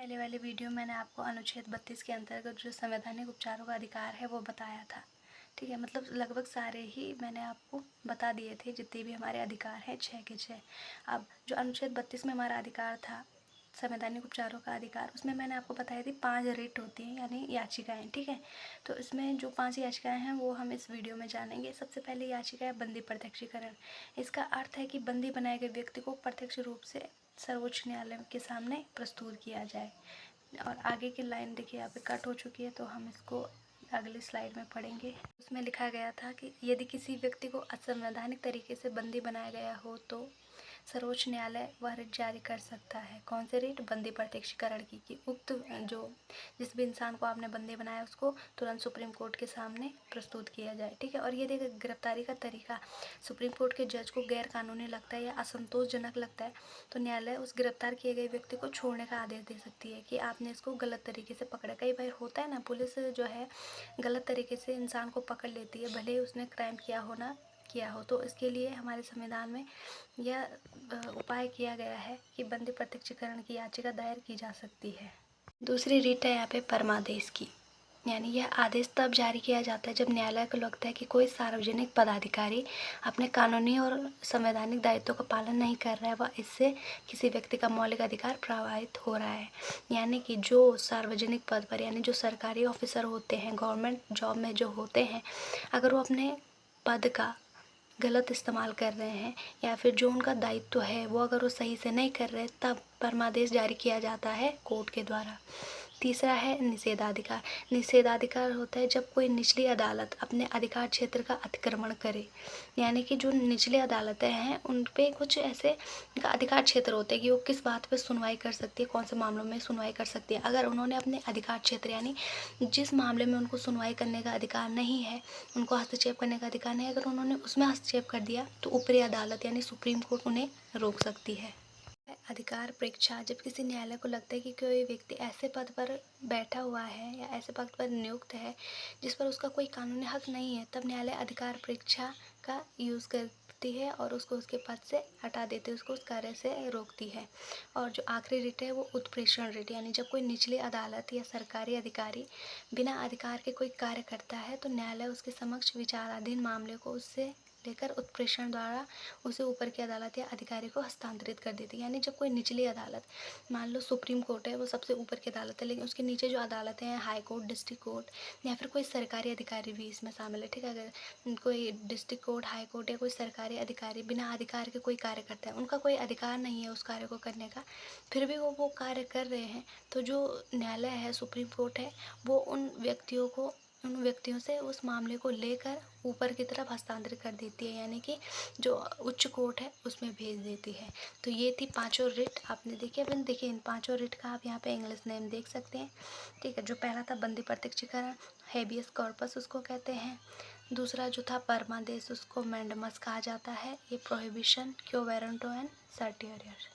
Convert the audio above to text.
पहले वाले वीडियो में मैंने आपको अनुच्छेद 32 के अंतर्गत जो संवैधानिक उपचारों का अधिकार है वो बताया था। ठीक है, मतलब लगभग सारे ही मैंने आपको बता दिए थे, जितने भी हमारे अधिकार हैं 6 के 6। अब जो अनुच्छेद 32 में हमारा अधिकार था संवैधानिक उपचारों का अधिकार, उसमें मैंने आपको बताया थी 5 रिट होती हैं, यानी याचिकाएँ। ठीक है, तो इसमें जो 5 याचिकाएँ हैं वो हम इस वीडियो में जानेंगे। सबसे पहले याचिका है बंदी प्रत्यक्षीकरण। इसका अर्थ है कि बंदी बनाए गए व्यक्ति को प्रत्यक्ष रूप से सर्वोच्च न्यायालय के सामने प्रस्तुत किया जाए। और आगे की लाइन देखिए यहाँ पे कट हो चुकी है, तो हम इसको अगली स्लाइड में पढ़ेंगे। उसमें लिखा गया था कि यदि किसी व्यक्ति को असंवैधानिक तरीके से बंदी बनाया गया हो तो सर्वोच्च न्यायालय वह रिट जारी कर सकता है। कौन से रिट? बंदी प्रत्यक्षीकरण की, कि उक्त जो जिस भी इंसान को आपने बंदी बनाया उसको तुरंत सुप्रीम कोर्ट के सामने प्रस्तुत किया जाए। ठीक है, और ये देखिए गिरफ्तारी का तरीका सुप्रीम कोर्ट के जज को गैर कानूनी लगता है या असंतोषजनक लगता है तो न्यायालय उस गिरफ्तार किए गए व्यक्ति को छोड़ने का आदेश दे सकती है कि आपने इसको गलत तरीके से पकड़ा। कई बार होता है ना, पुलिस जो है गलत तरीके से इंसान को पकड़ लेती है, भले ही उसने क्राइम किया हो। तो इसके लिए हमारे संविधान में यह उपाय किया गया है कि बंदी प्रत्यक्षीकरण की याचिका दायर की जा सकती है। दूसरी रीट है यहाँ पे परमादेश की, यानी यह आदेश तब जारी किया जाता है जब न्यायालय को लगता है कि कोई सार्वजनिक पदाधिकारी अपने कानूनी और संवैधानिक दायित्वों का पालन नहीं कर रहा है व इससे किसी व्यक्ति का मौलिक अधिकार प्रभावित हो रहा है। यानी कि जो सार्वजनिक पद पर, यानी जो सरकारी ऑफिसर होते हैं, गवर्नमेंट जॉब में जो होते हैं, अगर वो अपने पद का गलत इस्तेमाल कर रहे हैं या फिर जो उनका दायित्व है वो अगर वो सही से नहीं कर रहे, तब परमादेश जारी किया जाता है कोर्ट के द्वारा। तीसरा है निषेधाधिकार। निषेधाधिकार होता है जब कोई निचली अदालत अपने अधिकार क्षेत्र का अतिक्रमण करे, यानी कि जो निचली अदालतें हैं उन पे कुछ ऐसे अधिकार क्षेत्र होते हैं कि वो किस बात पे सुनवाई कर सकती है, कौन से मामलों में सुनवाई कर सकती है। अगर उन्होंने अपने अधिकार क्षेत्र, यानी जिस मामले में उनको सुनवाई करने का अधिकार नहीं है, उनको हस्तक्षेप करने का अधिकार नहीं है, अगर उन्होंने उसमें हस्तक्षेप कर दिया तो ऊपरी अदालत यानी सुप्रीम कोर्ट उन्हें रोक सकती है। अधिकार परीक्षा, जब किसी न्यायालय को लगता है कि कोई व्यक्ति ऐसे पद पर बैठा हुआ है या ऐसे पद पर नियुक्त है जिस पर उसका कोई कानूनी हक नहीं है, तब न्यायालय अधिकार परीक्षा का यूज़ करती है और उसको उसके पद से हटा देती है, उसको उस कार्य से रोकती है। और जो आखिरी रिट है वो उत्प्रेषण रिट, यानी जब कोई निचली अदालत या सरकारी अधिकारी बिना अधिकार के कोई कार्य करता है तो न्यायालय उसके समक्ष विचाराधीन मामले को उससे लेकर उत्प्रेषण द्वारा उसे ऊपर की अदालत या अधिकारी को हस्तांतरित कर देती है। यानी जब कोई निचली अदालत, मान लो सुप्रीम कोर्ट है, वो सबसे ऊपर की अदालत है, लेकिन उसके नीचे जो अदालतें हैं, हाई कोर्ट, डिस्ट्रिक्ट कोर्ट या फिर कोई सरकारी अधिकारी भी इसमें शामिल है। ठीक है, अगर कोई डिस्ट्रिक्ट कोर्ट, हाई कोर्ट या कोई सरकारी अधिकारी बिना अधिकार के कोई कार्य करता है, उनका कोई अधिकार नहीं है उस कार्य को करने का, फिर भी वो कार्य कर रहे हैं, तो जो न्यायालय है, सुप्रीम कोर्ट है, वो उन व्यक्तियों से उस मामले को लेकर ऊपर की तरफ हस्तांतरित कर देती है, यानी कि जो उच्च कोर्ट है उसमें भेज देती है। तो ये थी पांचों रिट, आपने देखी। अब देखिए इन पांचों रिट का आप यहाँ पे इंग्लिश नेम देख सकते हैं। ठीक है, जो पहला था बंदी प्रत्यक्षीकरण, हेबियस कॉर्पस उसको कहते हैं। दूसरा जो था परमादेश, उसको मैंडेमस कहा जाता है। ये प्रोहिबिशन, क्यो वारंटो एंड सर्टियरियर।